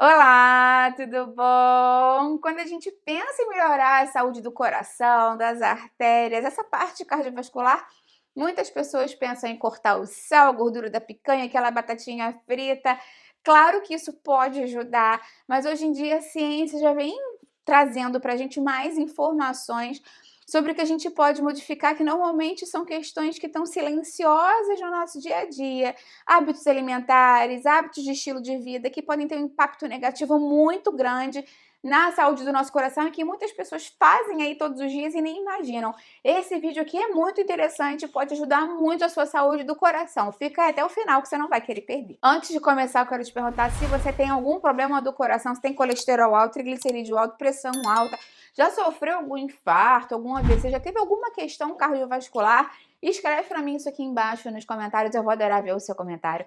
Olá, tudo bom? Quando a gente pensa em melhorar a saúde do coração, das artérias, essa parte cardiovascular, muitas pessoas pensam em cortar o sal, a gordura da picanha, aquela batatinha frita. Claro que isso pode ajudar, mas hoje em dia a ciência já vem trazendo para a gente mais informações sobre o que a gente pode modificar, que normalmente são questões que estão silenciosas no nosso dia a dia. Hábitos alimentares, hábitos de estilo de vida que podem ter um impacto negativo muito grande na saúde do nosso coração e que muitas pessoas fazem aí todos os dias e nem imaginam. Esse vídeo aqui é muito interessante e pode ajudar muito a sua saúde do coração. Fica aí até o final que você não vai querer perder. Antes de começar, eu quero te perguntar se você tem algum problema do coração, se tem colesterol alto, triglicerídeo alto, pressão alta, já sofreu algum infarto, algum AVC, já teve alguma questão cardiovascular? Escreve para mim isso aqui embaixo nos comentários, eu vou adorar ver o seu comentário.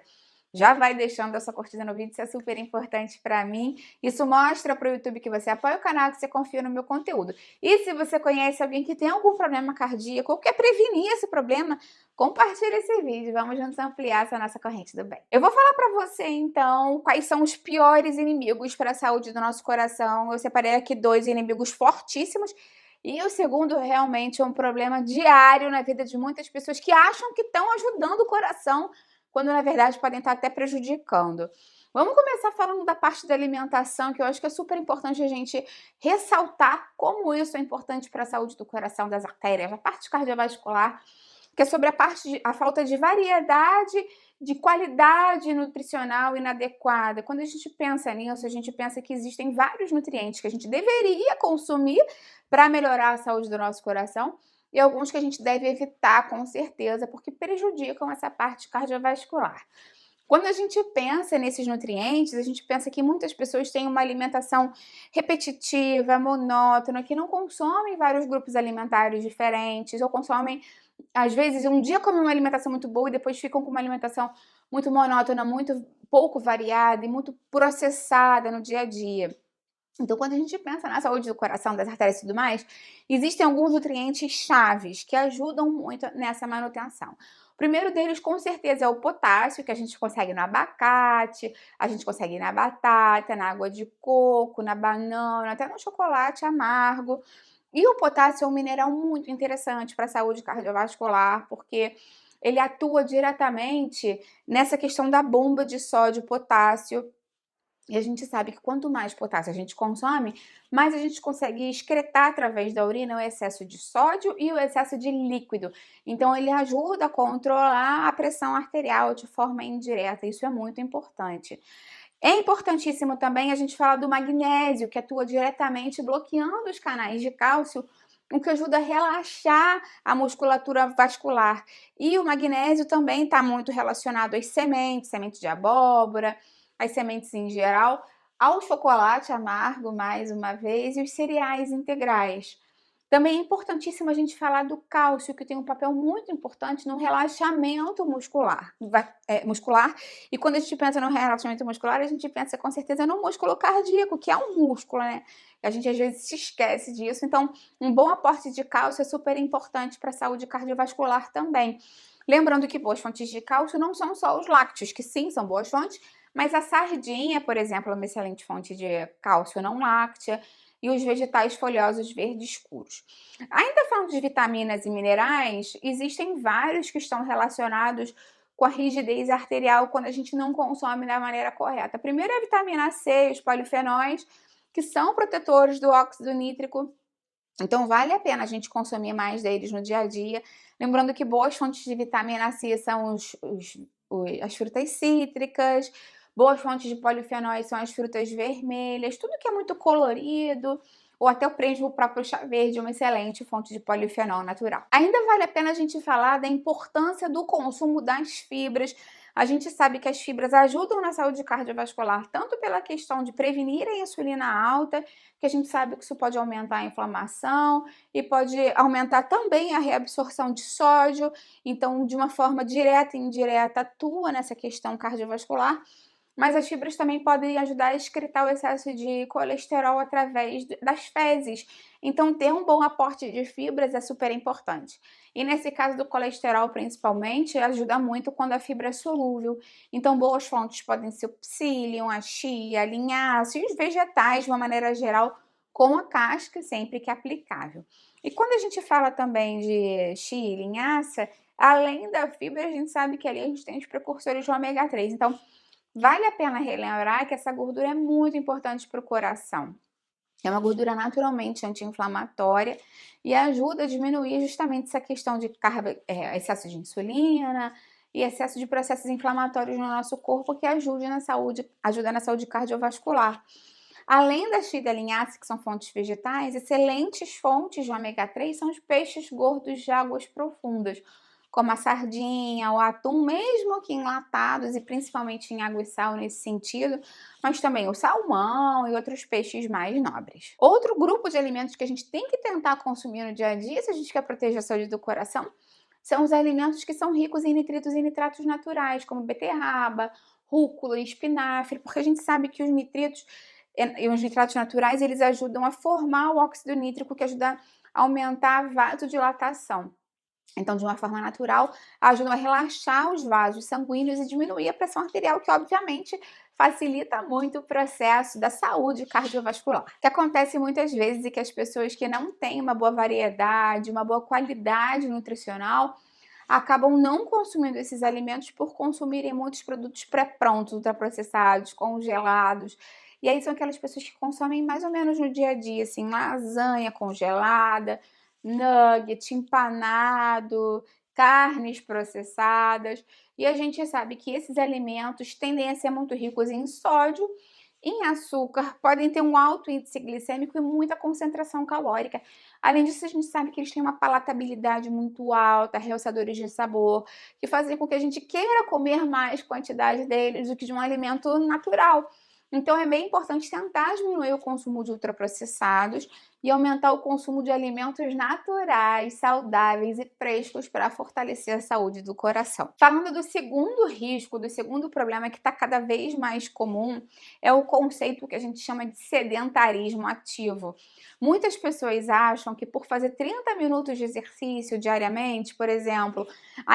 Já vai deixando a sua curtida no vídeo, isso é super importante para mim. Isso mostra para o YouTube que você apoia o canal, que você confia no meu conteúdo. E se você conhece alguém que tem algum problema cardíaco ou quer prevenir esse problema, compartilha esse vídeo. Vamos juntos ampliar essa nossa corrente do bem. Eu vou falar para você, então, quais são os piores inimigos para a saúde do nosso coração. Eu separei aqui 2 inimigos fortíssimos. E o segundo realmente é um problema diário na vida de muitas pessoas que acham que estão ajudando o coração, quando na verdade podem estar até prejudicando. Vamos começar falando da parte da alimentação, que eu acho que é super importante a gente ressaltar como isso é importante para a saúde do coração, das artérias, a parte cardiovascular, que é sobre a falta de variedade, de qualidade nutricional inadequada. Quando a gente pensa nisso, a gente pensa que existem vários nutrientes que a gente deveria consumir para melhorar a saúde do nosso coração e alguns que a gente deve evitar com certeza, porque prejudicam essa parte cardiovascular. Quando a gente pensa nesses nutrientes, a gente pensa que muitas pessoas têm uma alimentação repetitiva, monótona, que não consomem vários grupos alimentares diferentes, ou consomem, às vezes, um dia comem uma alimentação muito boa e depois ficam com uma alimentação muito monótona, muito pouco variada e muito processada no dia a dia. Então, quando a gente pensa na saúde do coração, das artérias e tudo mais, existem alguns nutrientes chaves que ajudam muito nessa manutenção. O primeiro deles, com certeza, é o potássio, que a gente consegue no abacate, a gente consegue na batata, na água de coco, na banana, até no chocolate amargo. E o potássio é um mineral muito interessante para a saúde cardiovascular, porque ele atua diretamente nessa questão da bomba de sódio-potássio. E a gente sabe que quanto mais potássio a gente consome, mais a gente consegue excretar através da urina o excesso de sódio e o excesso de líquido. Então, ele ajuda a controlar a pressão arterial de forma indireta. Isso é muito importante. É importantíssimo também a gente falar do magnésio, que atua diretamente bloqueando os canais de cálcio, o que ajuda a relaxar a musculatura vascular. E o magnésio também está muito relacionado às sementes, semente de abóbora, as sementes em geral, ao chocolate amargo, mais uma vez, e os cereais integrais. Também é importantíssimo a gente falar do cálcio, que tem um papel muito importante no relaxamento muscular. E quando a gente pensa no relaxamento muscular, a gente pensa com certeza no músculo cardíaco, que é um músculo, né? A gente às vezes se esquece disso. Então, um bom aporte de cálcio é super importante para a saúde cardiovascular também. Lembrando que boas fontes de cálcio não são só os lácteos, que sim, são boas fontes, mas a sardinha, por exemplo, é uma excelente fonte de cálcio não láctea, e os vegetais folhosos verdes escuros. Ainda falando de vitaminas e minerais, existem vários que estão relacionados com a rigidez arterial quando a gente não consome da maneira correta. Primeiro é a vitamina C, os polifenóis, que são protetores do óxido nítrico. Então, vale a pena a gente consumir mais deles no dia a dia. Lembrando que boas fontes de vitamina C são as frutas cítricas, boas fontes de polifenóis são as frutas vermelhas, tudo que é muito colorido, ou até o próprio chá verde, uma excelente fonte de polifenol natural. Ainda vale a pena a gente falar da importância do consumo das fibras. A gente sabe que as fibras ajudam na saúde cardiovascular, tanto pela questão de prevenir a insulina alta, que a gente sabe que isso pode aumentar a inflamação e pode aumentar também a reabsorção de sódio. Então, de uma forma direta e indireta, atua nessa questão cardiovascular. Mas as fibras também podem ajudar a excretar o excesso de colesterol através das fezes. Então, ter um bom aporte de fibras é super importante. E nesse caso do colesterol, principalmente, ajuda muito quando a fibra é solúvel. Então, boas fontes podem ser o psyllium, a chia, a linhaça e os vegetais, de uma maneira geral, com a casca, sempre que aplicável. E quando a gente fala também de chia e linhaça, além da fibra, a gente sabe que ali a gente tem os precursores de ômega 3. Então, vale a pena relembrar que essa gordura é muito importante para o coração. É uma gordura naturalmente anti-inflamatória e ajuda a diminuir justamente essa questão de excesso de insulina e excesso de processos inflamatórios no nosso corpo que ajuda na saúde cardiovascular. Além da chia e da linhaça, que são fontes vegetais, excelentes fontes de ômega 3 são os peixes gordos de águas profundas, como a sardinha, o atum, mesmo que enlatados e principalmente em água e sal nesse sentido, mas também o salmão e outros peixes mais nobres. Outro grupo de alimentos que a gente tem que tentar consumir no dia a dia, se a gente quer proteger a saúde do coração, são os alimentos que são ricos em nitritos e nitratos naturais, como beterraba, rúcula e espinafre, porque a gente sabe que os nitritos e os nitratos naturais, eles ajudam a formar o óxido nítrico, que ajuda a aumentar a vasodilatação. Então, de uma forma natural, ajudam a relaxar os vasos sanguíneos e diminuir a pressão arterial, que obviamente facilita muito o processo da saúde cardiovascular. O que acontece muitas vezes é que as pessoas que não têm uma boa variedade, uma boa qualidade nutricional, acabam não consumindo esses alimentos por consumirem muitos produtos pré-prontos, ultraprocessados, congelados. E aí são aquelas pessoas que consomem mais ou menos no dia a dia, assim, lasanha congelada, nugget empanado, carnes processadas. E a gente sabe que esses alimentos tendem a ser muito ricos em sódio, em açúcar, podem ter um alto índice glicêmico e muita concentração calórica. Além disso, a gente sabe que eles têm uma palatabilidade muito alta, realçadores de sabor, que fazem com que a gente queira comer mais quantidade deles do que de um alimento natural. Então, é bem importante tentar diminuir o consumo de ultraprocessados e aumentar o consumo de alimentos naturais, saudáveis e frescos para fortalecer a saúde do coração. Falando do segundo risco, do segundo problema que está cada vez mais comum, é o conceito que a gente chama de sedentarismo ativo. Muitas pessoas acham que por fazer 30 minutos de exercício diariamente, por exemplo,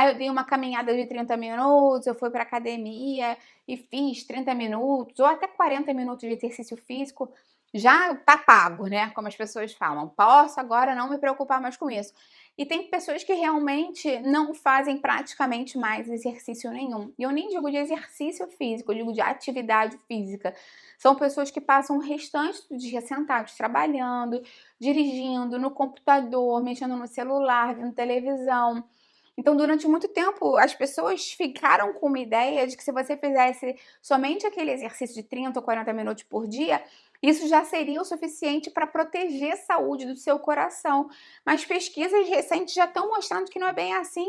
eu dei uma caminhada de 30 minutos, eu fui para academia e fiz 30 minutos, ou até 40 minutos de exercício físico, já tá pago, né? Como as pessoas falam. Posso agora não me preocupar mais com isso. E tem pessoas que realmente não fazem praticamente mais exercício nenhum. E eu nem digo de exercício físico, eu digo de atividade física. São pessoas que passam o restante do dia sentados, trabalhando, dirigindo, no computador, mexendo no celular, vendo televisão. Então, durante muito tempo, as pessoas ficaram com uma ideia de que se você fizesse somente aquele exercício de 30 ou 40 minutos por dia, isso já seria o suficiente para proteger a saúde do seu coração. Mas pesquisas recentes já estão mostrando que não é bem assim,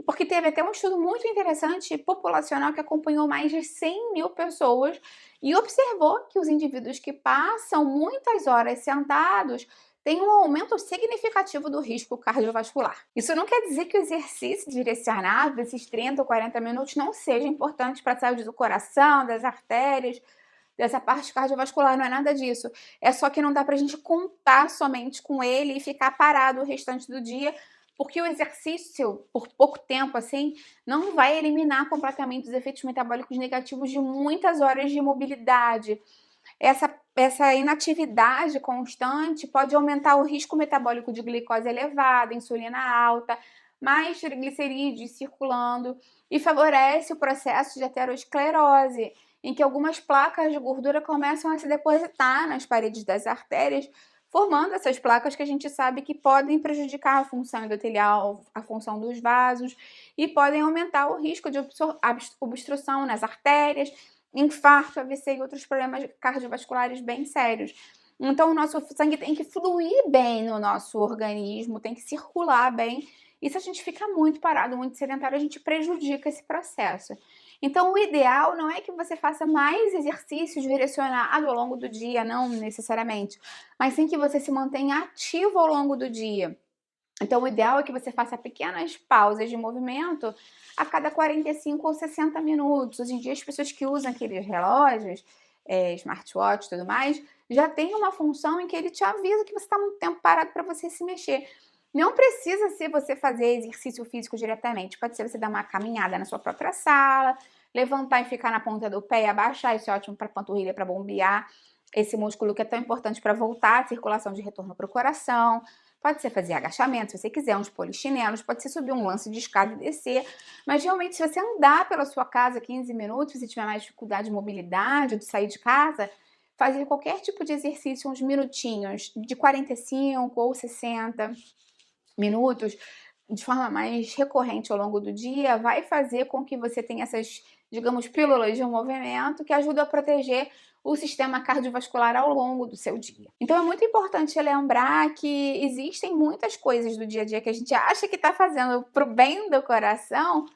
porque teve até um estudo muito interessante populacional que acompanhou mais de 100 mil pessoas e observou que os indivíduos que passam muitas horas sentados tem um aumento significativo do risco cardiovascular. Isso não quer dizer que o exercício direcionado, esses 30 ou 40 minutos, não seja importante para a saúde do coração, das artérias, dessa parte cardiovascular, não é nada disso. É só que não dá para a gente contar somente com ele e ficar parado o restante do dia, porque o exercício, por pouco tempo assim, não vai eliminar completamente os efeitos metabólicos negativos de muitas horas de mobilidade. Essa inatividade constante pode aumentar o risco metabólico de glicose elevada, insulina alta, mais triglicerídeos circulando e favorece o processo de aterosclerose, em que algumas placas de gordura começam a se depositar nas paredes das artérias, formando essas placas que a gente sabe que podem prejudicar a função endotelial, a função dos vasos e podem aumentar o risco de obstrução nas artérias, infarto, AVC e outros problemas cardiovasculares bem sérios. Então, o nosso sangue tem que fluir bem no nosso organismo, tem que circular bem. E se a gente fica muito parado, muito sedentário, a gente prejudica esse processo. Então, o ideal não é que você faça mais exercícios direcionados ao longo do dia, não necessariamente, mas sim que você se mantenha ativo ao longo do dia. Então, o ideal é que você faça pequenas pausas de movimento a cada 45 ou 60 minutos. Hoje em dia, as pessoas que usam aqueles relógios, smartwatch e tudo mais, já tem uma função em que ele te avisa que você está muito tempo parado para você se mexer. Não precisa ser você fazer exercício físico diretamente. Pode ser você dar uma caminhada na sua própria sala, levantar e ficar na ponta do pé e abaixar. Isso é ótimo para panturrilha, para bombear esse músculo que é tão importante para voltar a circulação de retorno para o coração. Pode ser fazer agachamento, se você quiser, uns polichinelos, pode ser subir um lance de escada e descer. Mas realmente, se você andar pela sua casa 15 minutos, se tiver mais dificuldade de mobilidade, de sair de casa, fazer qualquer tipo de exercício, uns minutinhos, de 45 ou 60 minutos, de forma mais recorrente ao longo do dia, vai fazer com que você tenha essas, digamos, pílulas de movimento que ajudam a proteger o sistema cardiovascular ao longo do seu dia. Então é muito importante lembrar que existem muitas coisas do dia a dia que a gente acha que está fazendo para o bem do coração,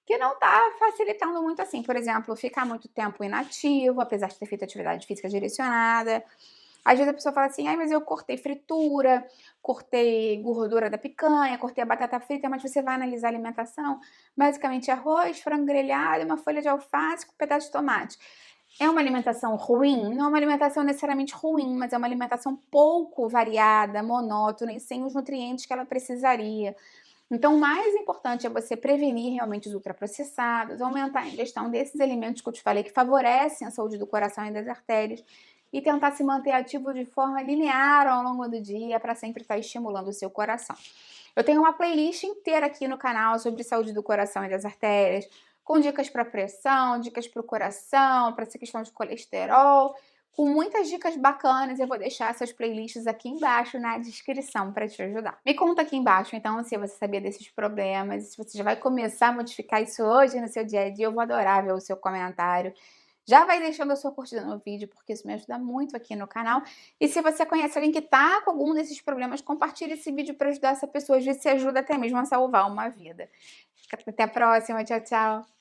que não está facilitando muito assim. Por exemplo, ficar muito tempo inativo, apesar de ter feito atividade física direcionada. Às vezes a pessoa fala assim, ai, mas eu cortei fritura, cortei gordura da picanha, cortei a batata frita, mas você vai analisar a alimentação, basicamente arroz, frango grelhado, uma folha de alface com um pedaço de tomate. É uma alimentação ruim? Não é uma alimentação necessariamente ruim, mas é uma alimentação pouco variada, monótona e sem os nutrientes que ela precisaria. Então, o mais importante é você prevenir realmente os ultraprocessados, aumentar a ingestão desses alimentos que eu te falei que favorecem a saúde do coração e das artérias e tentar se manter ativo de forma linear ao longo do dia para sempre estar estimulando o seu coração. Eu tenho uma playlist inteira aqui no canal sobre saúde do coração e das artérias, com dicas para pressão, dicas para o coração, para essa questão de colesterol, com muitas dicas bacanas. Eu vou deixar essas playlists aqui embaixo na descrição para te ajudar. Me conta aqui embaixo, então, se você sabia desses problemas, se você já vai começar a modificar isso hoje no seu dia a dia. Eu vou adorar ver o seu comentário. Já vai deixando a sua curtida no vídeo, porque isso me ajuda muito aqui no canal. E se você conhece alguém que tá com algum desses problemas, compartilhe esse vídeo para ajudar essa pessoa. Às vezes, se ajuda até mesmo a salvar uma vida. Até a próxima. Tchau, tchau.